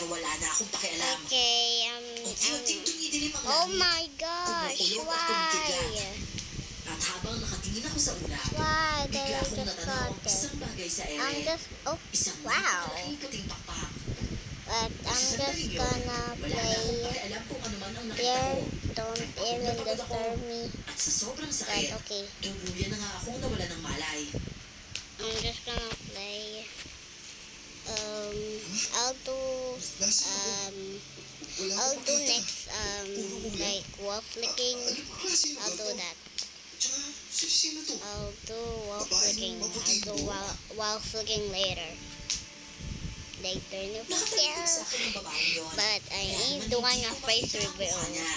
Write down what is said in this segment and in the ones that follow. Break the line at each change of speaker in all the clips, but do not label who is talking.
wala na akong pakialam.
Okay,
Unti-unting dumidilim ang
oh
langit.
my gosh,
Kumukulong at
why?
kumikilat. At habang nakatingin ako sa ulap,
Why
bigla
they
akong
just
natanaw
got
ang isang bagay sa ere.
I'm just, oh,
Isang
wow.
napakalaking puting pakpak.
But I'm
Sa
just
sandaling yun,
gonna
wala na akong
play
pakialam kung ano man ang nakita
here.
ko.
Don't even disturb me.
At sa sobrang
But
sakit,
okay,
tuluyan na nga akong nawala ng malay.
I'm just gonna play. I'll do I'll do next like wall flicking. I'll do that. I'll do wall flicking. I'll do wall flicking later. Later in the
Nakatalikod sa
future.
akin ang babae yun.
But I
Kaya
ain't
naman
doing
hindi
a
ko
face
makita ang
reveal.
mukha niya.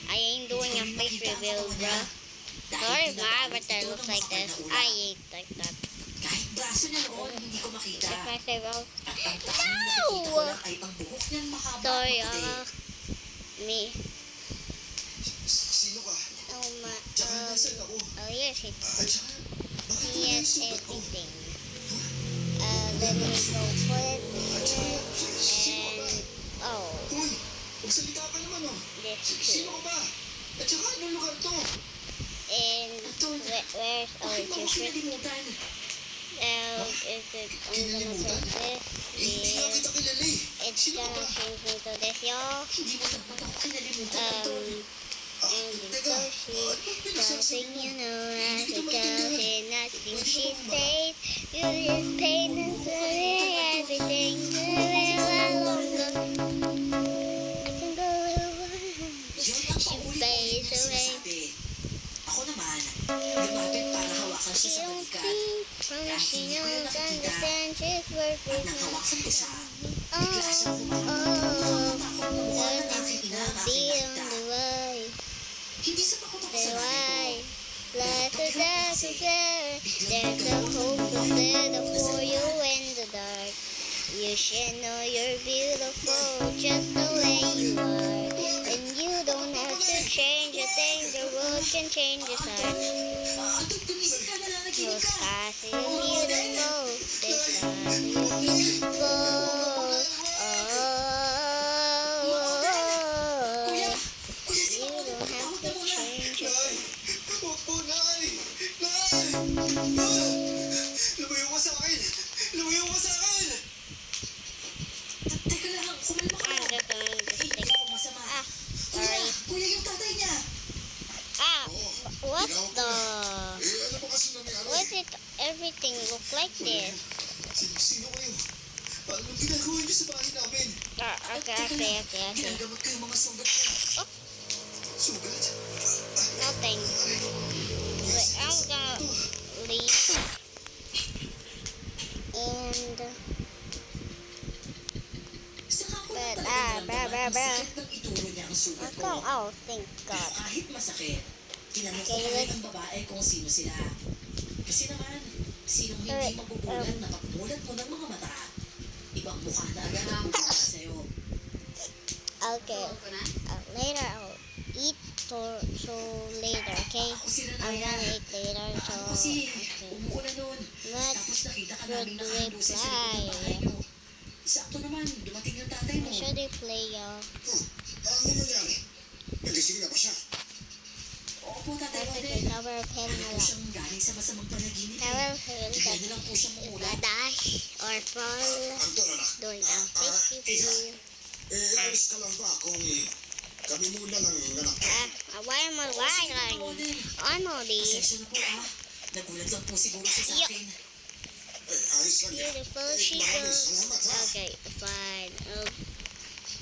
I ain't doing a face reveal, bruh.
Dahil
Sorry, my
pinabalot
avatar
ito
looks
ng
like
makapal
this.
na ulan.
I ain't like that.
Kahit braso niya noon, hindi ko makita.
That's my favorite.
At ang tanging nakikita ko lang ay ang buhok niyang mahaba at
Sorry,
maputi.
me.
Sino ka?
Oh my,
Tsaka nasaan ako?
oh yes,
At saka, bakit mo
yes,
naisulat ko?
everything. Let me go put it
At saka,
here,
sino ka ba?
and, oh,
Hoy, magsalita ka naman oh.
this
Sino
too.
ka ba? At saka, anong lugar to?
And, where's, oh,
Bakit mo ako
it's different.
kinalimutan?
Is it, I'm gonna put this
Hindi nga
here.
kita kilala eh.
It's
Sino ka
gonna
ba?
change me to this, y'all.
Hindi mo dapat ako kinalimutan, Anton.
And
Teka,
so she
ano bang pinagsasabi
something
mo?
you know as
Hindi
a
ko
girl
maintindihan.
and nothing
Pwede
she
ka ba
says. You just pain and everything to longer. I can go
Yun ang
She
paulit-ulit
fades
niyang
away.
sinasabi. Ako naman, lumapit para hawakan siya
She
sa
don't
balikat.
think from she knows understand she's worth
At
it.
nang hawakan ko siya,
Oh,
bigla siyang humarap. Nakakatakot na mukha ng aking ina ang
be
aking
on
nakita.
the way.
Hindi sa takot ako
The
sa nanay ko.
way. Let the dark share. There's a hope to set up for you in the dark. You should know you're beautiful just the way you are. And you don't have to change a thing. The world can change its heart.
Anton, gumising ka na lang,
No
naginig ka.
sky so beautiful. The sky so beautiful.
Kuya,
Oh,
kuya, si
you
Mama,
don't have
tawag na
to
muna.
change a
Nay!
thing.
Huwag po, Nay! Nay! Lumayo ka sa akin! Lumayo ka sa akin!
Teka lang, kumalma ka.
I'm just gonna
Hindi
stick.
ako masama.
Ah,
Kuya,
sorry.
kuya yung tatay niya.
Ah, what the?
Eh, ano ba kasi nangyari?
Why did everything look like this?
Sino kayo? Anong ginagawa niyo sa bahay namin?
Okay.
Ginagamot ko yung mga sugat ko.
Sugat?
Nothing. Wait, I'm gonna leave. And
Saka ko
But,
lang talaga naramdaman ang
bah.
sakit ng ituro niya ang sugat
I'll
ko.
come. Oh, thank God.
Kahit masakit, tinanong ko
Okay,
kahit
let's-
ang babae kung sino sila. Kasi naman, sinong hindi magugulat na pagmulat mo ng mga mata, ibang mukha na agad ang mukha sa'yo.
Okay. Later I'll eat so later. Okay.
Ako si
I'm
Ranaya.
gonna eat later. So
Ako kasi,
okay.
umuulan noon.
What?
Tapos nakita ka
Good
namin nakahandusay sa likod ng bahay
reply.
mo. Sakto naman, dumating yung tatay mo.
Should I play y'all?
Ano nangyari? Nagising na ba siya?
Opo, tatay
That's a
Rodel.
good number of him
Ano
na
po
lang.
siyang galing sa masamang panaginip.
Never feel
Bigla
that
na lang po siyang
if I
umulan.
die or fall
Anton, anak.
doing a fifty.
Ayos ka lang ba kung kami muna lang nanak?
Why am I lying? I'm already
Pasensya na po Nagulat lang po siguro siya sa
Yup.
akin.
Ayos lang yan.
beautiful. She
Maraming
goes.
salamat ha.
Okay, fine.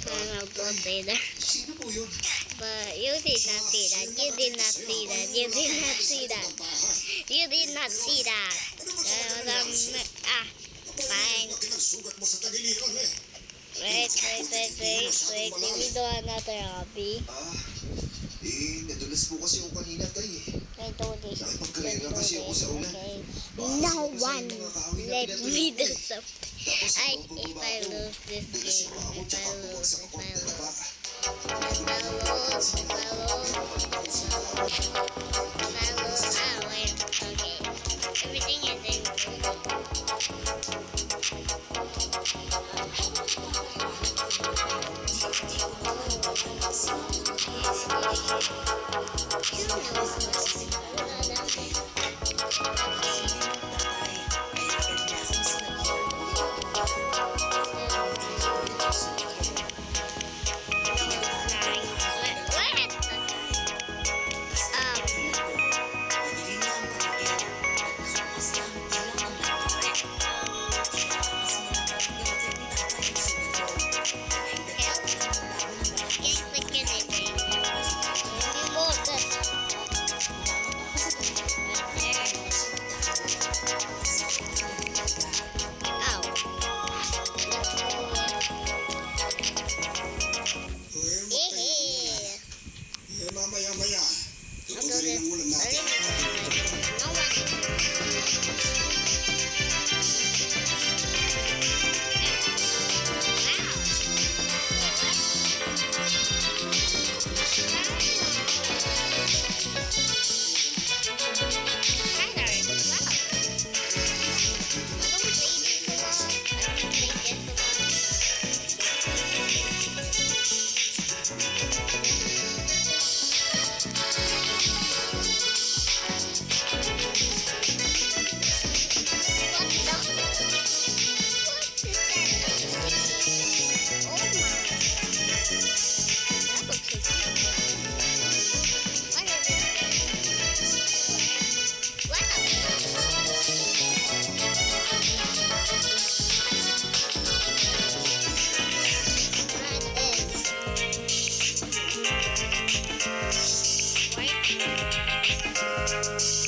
I'll go later.
Sino po yun?
But you did not see that. You did not see that. You did not see that. You did not see that. Fine.
Kinagsugat mo sa tagiliran eh.
Wait. Let me do another hobby.
Nadulas po kasi ako kanina tayo eh.
I do this.
Nakipagkarera kasi ako sa ulan.
Okay. No one let me do something.
Tapos
If I lose this game,
ako
if I
tsaka
lose,
bumagsak
if
ako
I
ng
lose,
daba.
I win. Okay. Everything is in.
Mamaya-maya. Tutuloy ng ulan natin.
Wow.